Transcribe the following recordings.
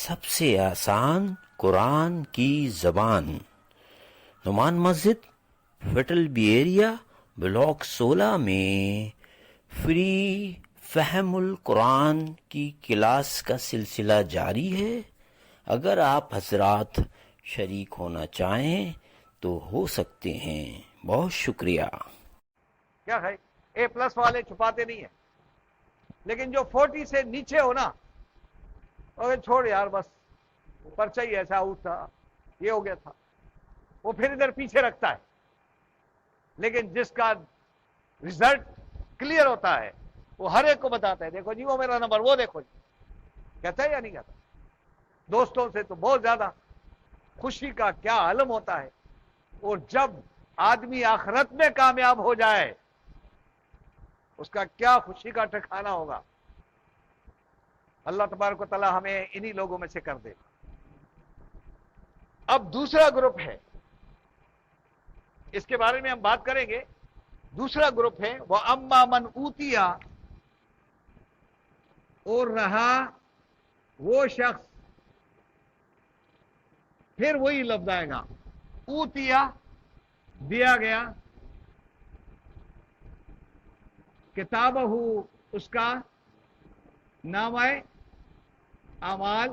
سب سے آسان قرآن کی زبان، نعمان مسجد، فٹل بی ایریا، بلاک 16 میں فری فہم القرآن کی کلاس کا سلسلہ جاری ہے۔ اگر آپ حضرات شریک ہونا چاہیں تو ہو سکتے ہیں۔ بہت شکریہ۔ کیا ہے A+ والے چھپاتے نہیں ہیں، لیکن جو 40 سے نیچے ہو نا، اور چھوڑ یار بس پرچہ ہی ایسا آؤٹ تھا، یہ ہو گیا تھا، وہ پھر ادھر پیچھے رکھتا ہے۔ لیکن جس کا رزلٹ کلیئر ہوتا ہے وہ ہر ایک کو بتاتا ہے، دیکھو جی وہ میرا نمبر، وہ دیکھو جی، کہتا ہے یا نہیں کہتا؟ دوستوں سے تو بہت زیادہ خوشی کا کیا عالم ہوتا ہے، اور جب آدمی آخرت میں کامیاب ہو جائے اس کا کیا خوشی کا ٹھکانہ ہوگا۔ اللہ تبارک و تعالی ہمیں انہی لوگوں میں سے کر دے۔ اب دوسرا گروپ ہے، اس کے بارے میں ہم بات کریں گے۔ دوسرا گروپ ہے وہ اما من اوتیا، اور رہا وہ شخص، پھر وہی لفظ آئے گا، اوتیا دیا گیا، کتابہ اس کا نامہ اعمال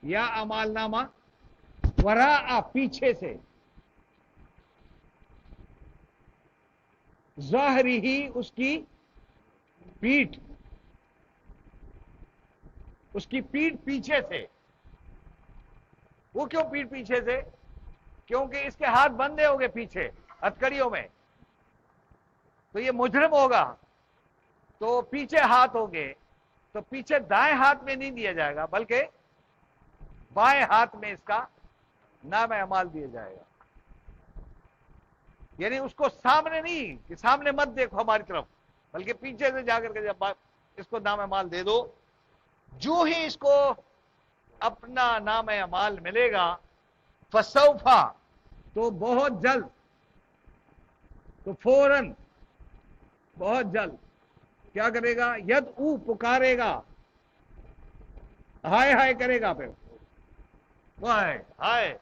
یا اعمال نامہ، وراء پیچھے سے، ظاہری ہی اس کی پیٹھ، اس کی پیٹھ پیچھے سے۔ وہ کیوں پیٹھ پیچھے سے؟ کیونکہ اس کے ہاتھ بندھے ہو گئے پیچھے ہتھکڑیوں میں، تو یہ مجرم ہوگا تو پیچھے ہاتھ ہوں گے، تو پیچھے دائیں ہاتھ میں نہیں دیا جائے گا بلکہ بائیں ہاتھ میں اس کا نام اعمال دیا جائے گا۔ یعنی اس کو سامنے نہیں کہ سامنے مت دیکھو ہماری طرف، بلکہ پیچھے سے جا کر کے جب اس کو نام اعمال دے دو، جو ہی اس کو اپنا نام اعمال ملے گا، فسوفا تو بہت جلد، تو فوراً بہت جلد کیا کرے گا؟ ید او پکارے گا، ہائے ہائے کرے گا، پھر ہائے ہائے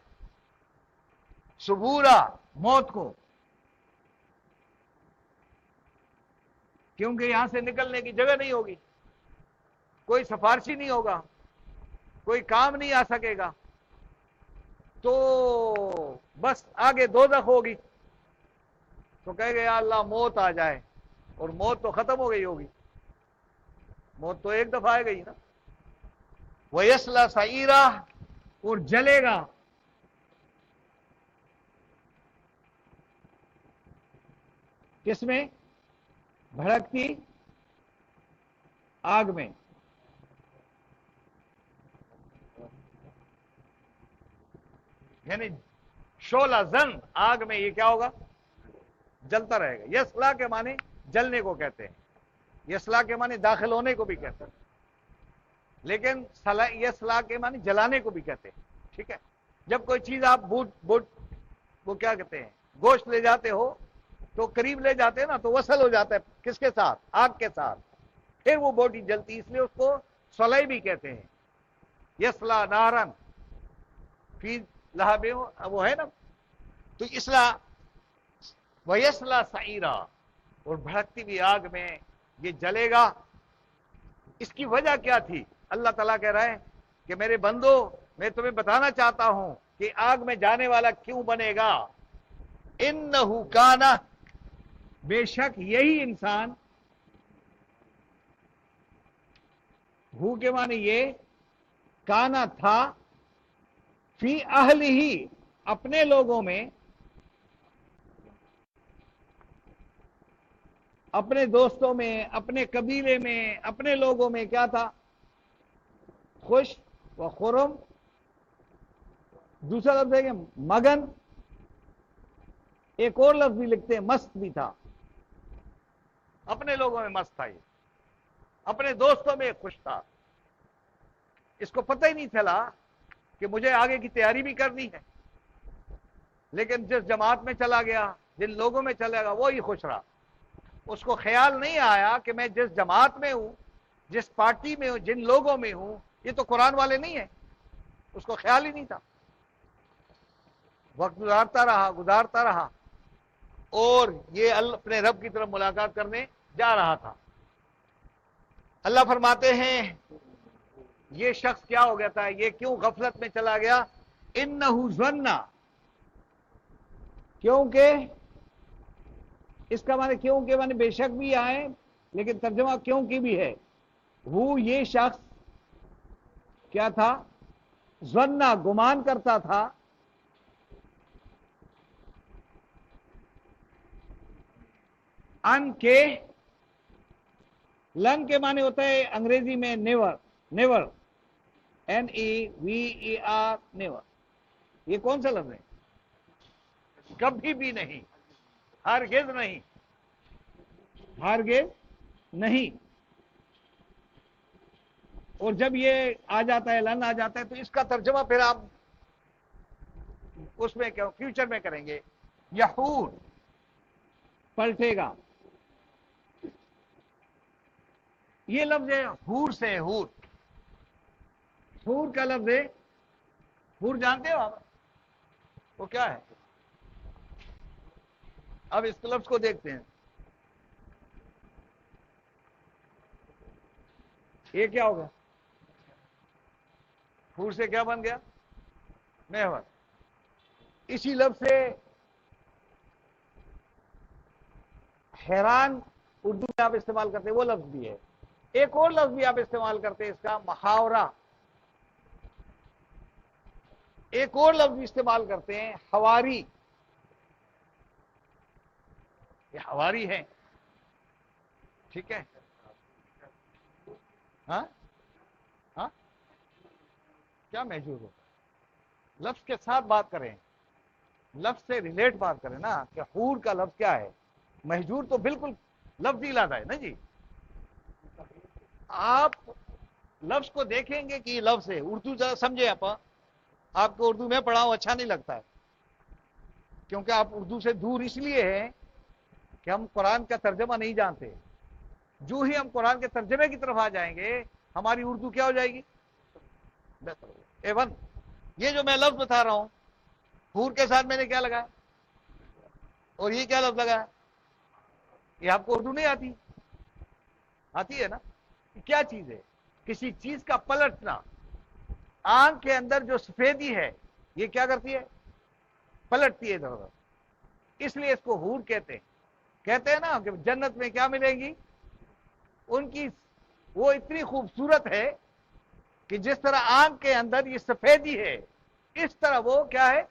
سبورا، موت کو، کیونکہ یہاں سے نکلنے کی جگہ نہیں ہوگی، کوئی سفارشی نہیں ہوگا، کوئی کام نہیں آ سکے گا، تو بس آگے دوزخ ہوگی، تو کہے گا یا اللہ موت آ جائے، اور موت تو ختم ہو گئی ہوگی، موت تو ایک دفعہ آئے گئی نا۔ وَيَصْلَىٰ سَعِيرًا، اور جلے گا، کس میں؟ بھڑکتی آگ میں۔ یعنی شعلہ زن آگ میں، یہ کیا ہوگا؟ جلتا رہے گا۔ یسلا کے معنی جلنے کو کہتے ہیں، یسلا کے معنی داخل ہونے کو بھی کہتے ہیں، لیکن یسلا کے معنی جلانے کو بھی کہتے ہیں، ٹھیک ہے؟ جب کوئی چیز آپ بوٹ وہ کیا کہتے ہیں، گوشت لے جاتے ہو تو قریب لے جاتے ہیں نا، تو وصل ہو جاتا ہے کس کے ساتھ؟ آگ کے ساتھ، پھر وہ بوٹی جلتی، اس لیے اس کو سلائی بھی کہتے ہیں۔ یسلا نارن فی لہب، وہ ہے نا، تو اسلا ویسلا سعیرا، اور بھڑکتی ہوئی آگ میں یہ جلے گا۔ اس کی وجہ کیا تھی؟ اللہ تعالیٰ کہہ رہا ہے کہ میرے بندو، میں تمہیں بتانا چاہتا ہوں کہ آگ میں جانے والا کیوں بنے گا۔ انہو کانا، بے شک یہی انسان، ہو کے معنی یہ، کانا تھا، فی اہل ہی اپنے لوگوں میں، اپنے دوستوں میں، اپنے قبیلے میں، اپنے لوگوں میں کیا تھا؟ خوش و خرم۔ دوسرا لفظ ہے کہ مگن، ایک اور لفظ بھی لکھتے ہیں مست بھی تھا، اپنے لوگوں میں مست تھا، یہ اپنے دوستوں میں خوش تھا، اس کو پتہ ہی نہیں چلا کہ مجھے آگے کی تیاری بھی کرنی ہے، لیکن جس جماعت میں چلا گیا، جن لوگوں میں چلا گیا، وہی خوش رہا۔ اس کو خیال نہیں آیا کہ میں جس جماعت میں ہوں، جس پارٹی میں ہوں، جن لوگوں میں ہوں، یہ تو قرآن والے نہیں ہیں، اس کو خیال ہی نہیں تھا. وقت گزارتا رہا اور یہ اپنے رب کی طرف ملاقات کرنے جا رہا تھا. اللہ فرماتے ہیں یہ شخص کیا ہو گیا تھا, یہ کیوں غفلت میں چلا گیا؟ انہو ظن, کیونکہ اس کا معنی کیونکہ معنی بے شک بھی آئے, لیکن ترجمہ کیوں کی بھی ہے. وہ یہ شخص کیا تھا؟ ظن, گمان کرتا تھا, ان کے, لن کے معنی ہوتا ہے انگریزی میں نیور, نیور, NEVER, نیور. یہ کون سا لفظ ہے؟ کبھی بھی نہیں, ہرگز نہیں, ہرگز نہیں. اور جب یہ آ جاتا ہے, لن آ جاتا ہے, تو اس کا ترجمہ پھر آپ اس میں فیوچر میں کریں گے, یحور, پلٹے گا. یہ لفظ ہے حور سے, حور, حور کا لفظ ہے. حور جانتے ہو آپ وہ کیا ہے؟ اب اس لفظ کو دیکھتے ہیں. یہ کیا ہوگا؟ حور سے کیا بن گیا؟ محور. اسی لفظ سے حیران اردو میں آپ استعمال کرتے ہیں, وہ لفظ بھی ہے. ایک اور لفظ بھی آپ استعمال کرتے ہیں اس کا, محاورہ. ایک اور لفظ بھی استعمال کرتے ہیں, حواری. یہ حواری ہے, ٹھیک ہے. ہاں ہاں, کیا محجور ہو؟ لفظ کے ساتھ بات کریں, لفظ سے ریلیٹ بات کریں نا, کہ حور کا لفظ کیا ہے. محجور تو بالکل لفظ ہی لاتا ہے نا جی. آپ لفظ کو دیکھیں گے کہ یہ لفظ ہے. اردو ذرا سمجھے, آپ کو اردو میں پڑھاؤں اچھا نہیں لگتا ہے, کیونکہ آپ اردو سے دور اس لیے ہیں کہ ہم قرآن کا ترجمہ نہیں جانتے. جو ہی ہم قرآن کے ترجمے کی طرف آ جائیں گے, ہماری اردو کیا ہو جائے گی؟ ایون یہ جو میں لفظ بتا رہا ہوں, حور کے ساتھ میں نے کیا لگایا, اور یہ کیا لفظ لگایا؟ یہ آپ کو اردو نہیں آتی؟ آتی ہے نا. کیا چیز ہے؟ کسی چیز کا پلٹنا. آنکھ کے اندر جو سفیدی ہے, یہ کیا کرتی ہے؟ پلٹتی ہے ادھر ادھر. اس لیے اس کو حور کہتے ہیں. کہتے ہیں نا کہ جنت میں کیا ملے گی ان کی, وہ اتنی خوبصورت ہے کہ جس طرح آنکھ کے اندر یہ سفیدی ہے, اس طرح وہ کیا ہے,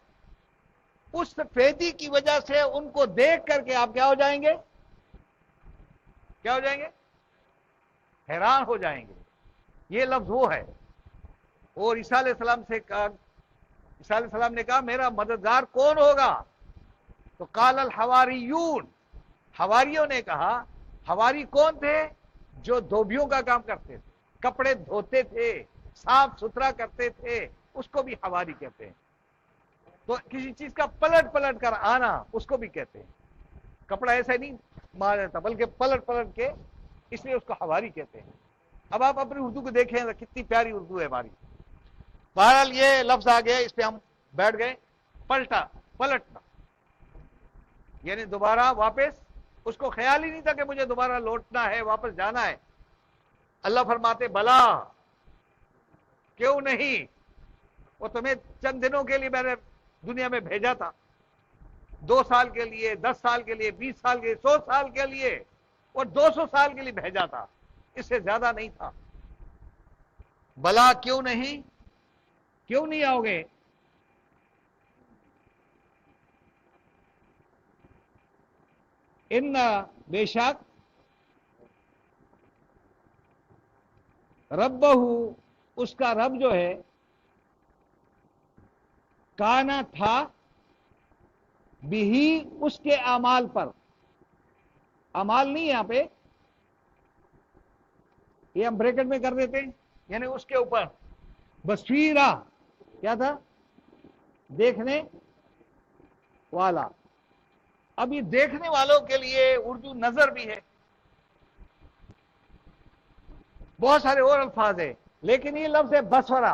اس سفیدی کی وجہ سے ان کو دیکھ کر کے آپ کیا ہو جائیں گے؟ کیا ہو جائیں گے؟ حیران ہو جائیں گے. یہ لفظ وہ ہے. اور عیسیٰ علیہ السلام سے کہا, عیسیٰ علیہ السلام نے کہا میرا مددگار کون ہوگا؟ تو قال الحواریون, حواریوں نے کہا. حواری کون تھے؟ جو دھوبیوں کا کام کرتے تھے, کپڑے دھوتے تھے, صاف ستھرا کرتے تھے, اس کو بھی حواری کہتے ہیں. تو کسی چیز کا پلٹ پلٹ کر آنا اس کو بھی کہتے ہیں. کپڑا ایسا نہیں مارا جاتا بلکہ پلٹ پلٹ کے, اس لیے اس کو حواری کہتے ہیں. اب آپ اپنی اردو کو دیکھیں کتنی پیاری اردو ہے ہماری. بہرحال یہ لفظ آ گیا, اس پہ ہم بیٹھ گئے. پلٹا, پلٹنا, یعنی دوبارہ واپس. اس کو خیال ہی نہیں تھا کہ مجھے دوبارہ لوٹنا ہے, واپس جانا ہے. اللہ فرماتے بلا, کیوں نہیں, وہ تمہیں چند دنوں کے لیے میں نے دنیا میں بھیجا تھا. 2 سال کے لیے, 10 سال کے لیے, 20 سال کے لیے, 100 سال کے لیے, اور 200 سال کے لیے بھیجا تھا, اس سے زیادہ نہیں تھا. بلا کیوں نہیں, کیوں نہیں آؤ گے؟ ان بے شک ربہ, اس کا رب جو ہے, کانا تھا, بھی اس کے اعمال پر. اعمال نہیں یہاں پہ, یہ ہم بریکٹ میں کر دیتے ہیں, یعنی اس کے اوپر. بصیرہ کیا تھا؟ دیکھنے والا. اب یہ دیکھنے والوں کے لیے اردو نظر بھی ہے, بہت سارے اور الفاظ ہیں, لیکن یہ لفظ ہے بصرہ.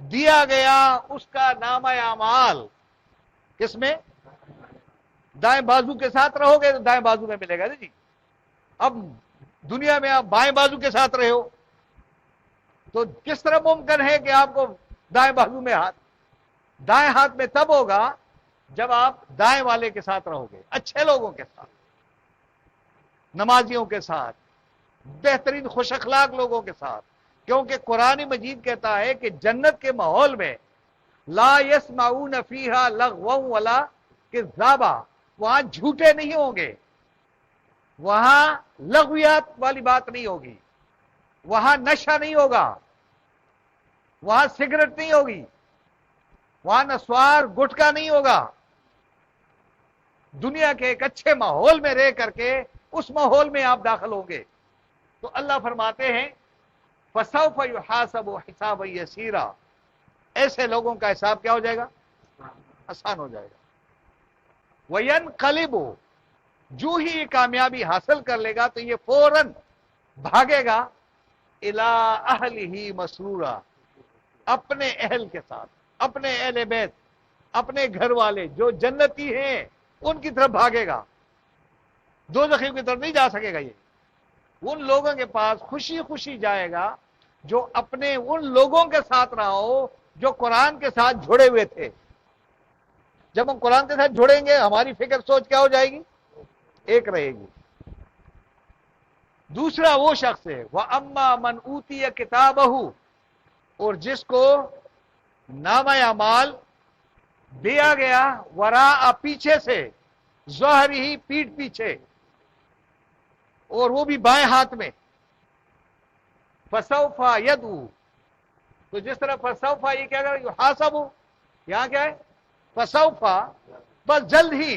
دیا گیا اس کا نامہ اعمال کس میں؟ دائیں بازو کے ساتھ رہو گے تو دائیں بازو میں ملے گا جی. اب دنیا میں آپ بائیں بازو کے ساتھ رہے ہو تو کس طرح ممکن ہے کہ آپ کو دائیں بازو میں ہاتھ؟ دائیں ہاتھ میں تب ہوگا جب آپ دائیں والے کے ساتھ رہو گے، اچھے لوگوں کے ساتھ، نمازیوں کے ساتھ، بہترین خوش اخلاق لوگوں کے ساتھ. کیونکہ قرآن مجید کہتا ہے کہ جنت کے ماحول میں لا یسمعون فیہا لغوا ولا کذابا، وہاں جھوٹے نہیں ہوں گے، وہاں لغویات والی بات نہیں ہوگی، وہاں نشہ نہیں ہوگا، وہاں سگریٹ نہیں ہوگی، وہاں نسوار گٹکا نہیں ہوگا. دنیا کے ایک اچھے ماحول میں رہ کر کے اس ماحول میں آپ داخل ہوں گے. تو اللہ فرماتے ہیں فَسَوْفَ يُحَاسَبُ حِسَابًا يَسِيرًا، ایسے لوگوں کا حساب کیا ہو جائے گا؟ آسان ہو جائے گا. وَيَنْقَلِبُ، جو ہی یہ کامیابی حاصل کر لے گا تو یہ فوراً بھاگے گا اِلَىٰ أَهْلِهِ مَسْرُورًا، اپنے اہل کے ساتھ، اپنے اہل بیت، اپنے گھر والے جو جنتی ہیں ان کی طرف بھاگے گا. دوزخیوں کی طرف نہیں جا سکے گا. یہ ان لوگوں کے پاس خوشی خوشی جائے گا جو اپنے ان لوگوں کے ساتھ رہا ہو جو قرآن کے ساتھ جڑے ہوئے تھے. جب ہم قرآن کے ساتھ جڑیں گے ہماری فکر سوچ کیا ہو جائے گی؟ ایک رہے گی. دوسرا وہ شخص ہے وَأَمَّا مَنْ أُوتِيَ كِتَابَهُ، اور جس کو نامہ اعمال دیا گیا وراء پیچھے سے، ظہری پیٹھ پیچھے، اور وہ بھی بائیں ہاتھ میں. فسوف یدعو، تو جس طرح فسوف یہ کیا کرے یحاسب، یہاں کیا ہے فسوف، بس جلد ہی،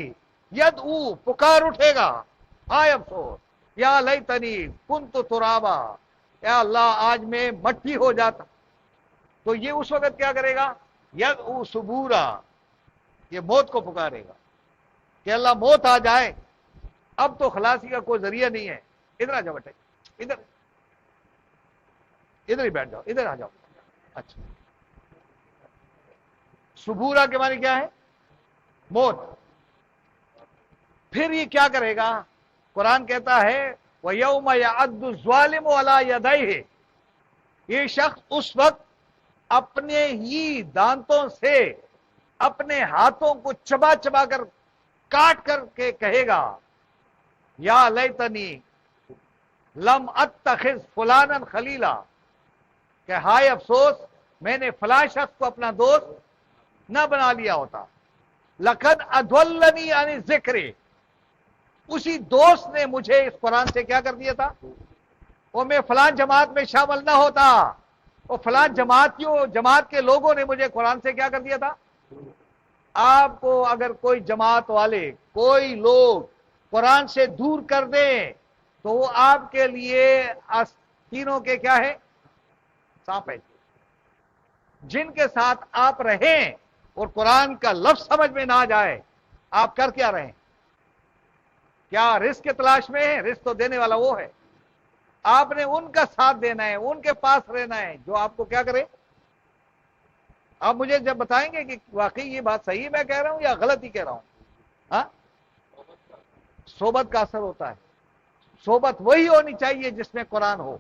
یدعو پکار اٹھے گا، ہائے افسوس، یا لیتنی کنت ترابا، یا اللہ آج میں مٹی ہو جاتا. تو یہ اس وقت کیا کرے گا؟ یدعو سبورا، یہ موت کو پکارے گا کہ اللہ موت آ جائے، اب تو خلاصی کا کوئی ذریعہ نہیں ہے. ادھر آ جاؤ بیٹے، ادھر ادھر ہی بیٹھ جاؤ، ادھر آ جاؤ. اچھا، سبورا کے معنی کیا ہے؟ موت. پھر یہ کیا کرے گا؟ قرآن کہتا ہے وَيَوْمَ يَعَدُّ الظَّالِمُ عَلَىٰ يَدَيْهِ، یہ شخص اس وقت اپنے ہی دانتوں سے اپنے ہاتھوں کو چبا چبا کر کاٹ کر کے کہے گا یا لیتنی لم اتخذ فلانا خلیلا، کہ ہائے افسوس میں نے فلاں شخص کو اپنا دوست نہ بنا لیا ہوتا. لقد اضلنی عن الذکر، اسی دوست نے مجھے اس قرآن سے کیا کر دیا تھا؟ وہ میں فلاں جماعت میں شامل نہ ہوتا، وہ فلاں جماعت کے لوگوں نے مجھے قرآن سے کیا کر دیا تھا. آپ کو اگر کوئی جماعت والے، کوئی لوگ قرآن سے دور کر دیں تو وہ آپ کے لیے تینوں کے کیا ہے؟ سانپ ہے. جن کے ساتھ آپ رہیں اور قرآن کا لفظ سمجھ میں نہ آ جائے، آپ کر کیا رہیں؟ کیا رزق کی تلاش میں ہے؟ رزق تو دینے والا وہ ہے. آپ نے ان کا ساتھ دینا ہے، ان کے پاس رہنا ہے جو آپ کو کیا کرے. آپ مجھے جب بتائیں گے کہ واقعی یہ بات صحیح میں کہہ رہا ہوں یا غلط ہی کہہ رہا ہوں. ہاں، صحبت کا اثر ہوتا ہے. صحبت وہی ہونی چاہیے جس میں قرآن ہو،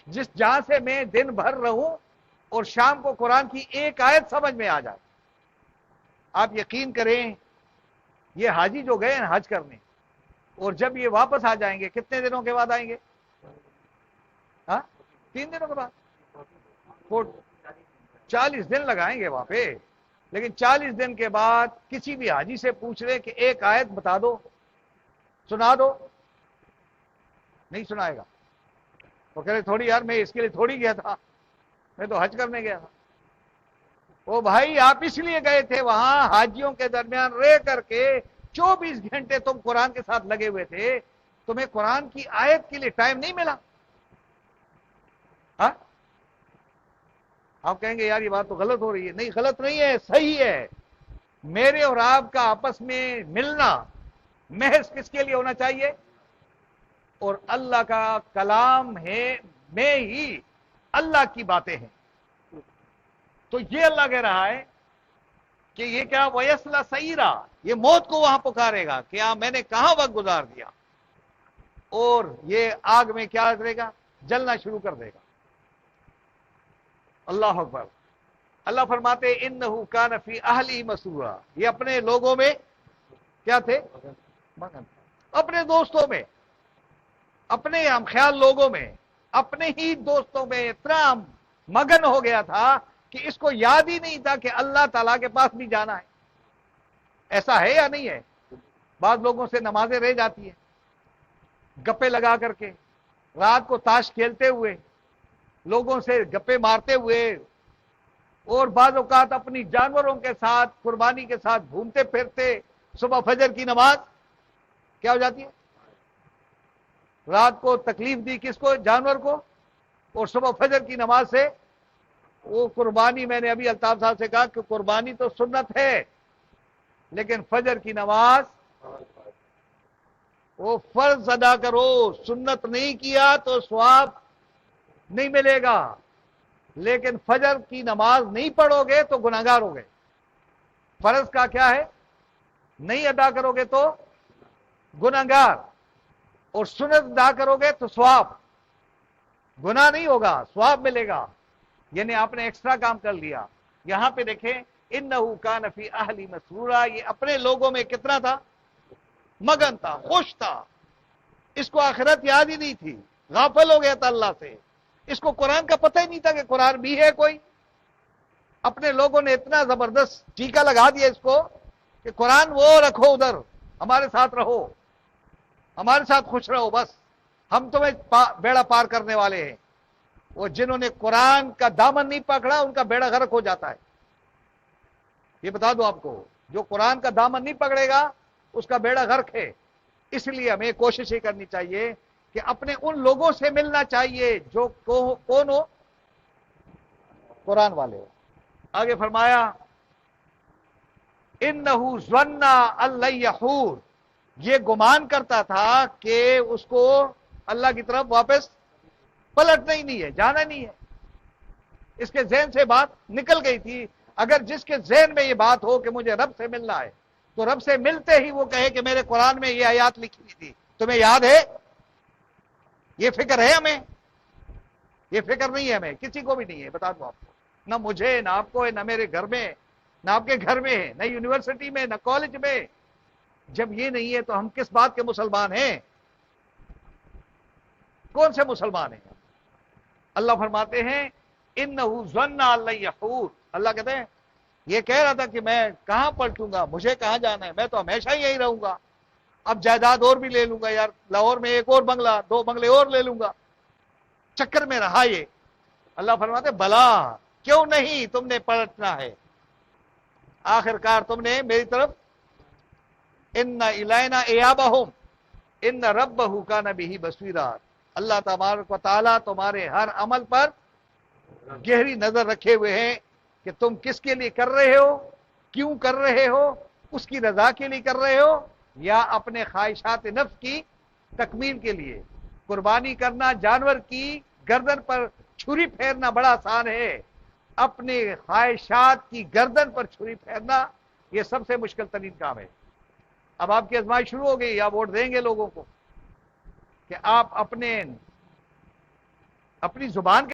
جہاں سے میں دن بھر رہوں اور شام کو قرآن کی ایک آیت سمجھ میں آ جائے. آپ یقین کریں یہ حاجی جو گئے ہیں حج کرنے اور جب یہ واپس آ جائیں گے کتنے دنوں کے بعد آئیں گے؟ ہاں 3 دنوں کے بعد 40 دن لگائیں گے وہاں پہ. لیکن 40 دن کے بعد کسی بھی حاجی سے پوچھ رہے کہ ایک آیت بتا دو، سنا دو، نہیں سنائے گا. وہ کہہ رہے تھوڑی یار میں اس کے لیے تھوڑی گیا تھا، میں تو حج کرنے گیا تھا. وہ بھائی آپ اس لیے گئے تھے وہاں حاجیوں کے درمیان رہ کر کے 24 گھنٹے تم قرآن کے ساتھ لگے ہوئے تھے، تمہیں قرآن کی آیت کے لیے ٹائم نہیں ملا. ہاں آپ کہیں گے یار یہ بات تو غلط ہو رہی ہے. نہیں غلط نہیں ہے، صحیح ہے. میرے اور آپ کا آپس میں ملنا محض کس کے لیے ہونا چاہیے؟ اور اللہ کا کلام ہے میں ہی اللہ کی باتیں ہیں. تو یہ اللہ کہہ رہا ہے کہ یہ کیا ویسلا سعیرا، یہ موت کو وہاں پکارے گا کہ میں نے کہاں وقت گزار دیا، اور یہ آگ میں کیا کرے گا، جلنا شروع کر دے گا۔ اللہ اکبر۔ اللہ فرماتے انہ کان فی اہلی مسرورا، یہ اپنے لوگوں میں کیا تھے، مگن، اپنے دوستوں میں، اپنے ہم خیال لوگوں میں، اپنے ہی دوستوں میں اتنا مگن ہو گیا تھا کہ اس کو یاد ہی نہیں تھا کہ اللہ تعالیٰ کے پاس بھی جانا ہے۔ ایسا ہے یا نہیں ہے؟ بعض لوگوں سے نمازیں رہ جاتی ہیں گپے لگا کر کے، رات کو تاش کھیلتے ہوئے، لوگوں سے گپے مارتے ہوئے، اور بعض اوقات اپنی جانوروں کے ساتھ قربانی کے ساتھ گھومتے پھرتے، صبح فجر کی نماز کیا ہو جاتی ہے، رات کو تکلیف دی کس کو، جانور کو، اور صبح فجر کی نماز سے وہ قربانی، میں نے ابھی الطاف صاحب سے کہا کہ قربانی تو سنت ہے، لیکن فجر کی نماز وہ فرض ادا کرو، سنت نہیں کیا تو ثواب نہیں ملے گا، لیکن فجر کی نماز نہیں پڑھو گے تو گناہگار ہو گئے۔ فرض کا کیا ہے، نہیں ادا کرو گے تو گناہگار، اور سنت ادا کرو گے تو ثواب، گناہ نہیں ہوگا، ثواب ملے گا، یعنی آپ نے ایکسٹرا کام کر لیا۔ یہاں پہ دیکھیں انہ کان فی اہلی مسرورا، یہ اپنے لوگوں میں کتنا تھا، مگن تھا، خوش تھا، اس کو آخرت یاد ہی نہیں تھی، غافل ہو گیا تھا اللہ سے، اس کو قرآن کا پتہ ہی نہیں تھا کہ قرآن بھی ہے کوئی۔ اپنے لوگوں نے اتنا زبردست ٹیکا لگا دیا اس کو کہ قرآن وہ رکھو ادھر، ہمارے ساتھ رہو، ہمارے ساتھ خوش رہو، بس ہم تمہیں بیڑا پار کرنے والے ہیں۔ وہ جنہوں نے قرآن کا دامن نہیں پکڑا ان کا بیڑا غرق ہو جاتا ہے، یہ بتا دو آپ کو، جو قرآن کا دامن نہیں پکڑے گا اس کا بیڑا غرق ہے۔ اس لیے ہمیں کوشش یہ کرنی چاہیے کہ اپنے ان لوگوں سے ملنا چاہیے جو کون ہو، قرآن والے ہو۔ آگے فرمایا انہو ظن ان لن یحور، یہ گمان کرتا تھا کہ اس کو اللہ کی طرف واپس پلٹنا ہی نہیں ہے، جانا نہیں ہے، اس کے ذہن سے بات نکل گئی تھی۔ اگر جس کے ذہن میں یہ بات ہو کہ مجھے رب سے ملنا ہے تو رب سے ملتے ہی وہ کہے کہ میرے قرآن میں یہ آیات لکھی ہوئی تھی، تمہیں یاد ہے؟ یہ فکر ہے ہمیں؟ یہ فکر نہیں ہے ہمیں، کسی کو بھی نہیں ہے، بتا دوں آپ کو، نہ مجھے، نہ آپ کو، نہ میرے گھر میں، نہ آپ کے گھر میں، نہ یونیورسٹی میں، نہ کالج میں۔ جب یہ نہیں ہے تو ہم کس بات کے مسلمان ہیں؟ کون سے مسلمان ہیں؟ اللہ فرماتے ہیں انہو ظن ان لن یحور، اللہ کہتے ہیں یہ کہہ رہا تھا کہ میں کہاں پلٹوں گا، مجھے کہاں جانا ہے، میں تو ہمیشہ ہی یہیں رہوں گا، اب جائیداد اور بھی لے لوں گا یار، لاہور میں ایک اور بنگلہ، 2 بنگلے اور لے لوں گا، چکر میں رہا یہ۔ اللہ فرماتے بلا، کیوں نہیں، تم نے پلٹنا ہے، آخر کار تم نے میری طرف، ان الینا ایابہم ان ربہ کان بہ بصیرا، اللہ تبارک و تعالیٰ تمہارے ہر عمل پر گہری نظر رکھے ہوئے ہیں کہ تم کس کے لیے کر رہے ہو، کیوں کر رہے ہو، اس کی رضا کے لیے کر رہے ہو یا اپنے خواہشات نفس کی تکمیل کے لیے۔ قربانی کرنا، جانور کی گردن پر چھری پھیرنا بڑا آسان ہے، اپنے خواہشات کی گردن پر چھری پھیرنا یہ سب سے مشکل ترین کام ہے۔ اب آپ کی آزمائش شروع ہو گئی، آپ ووٹ دیں گے لوگوں کو کہ آپ اپنی زبان کے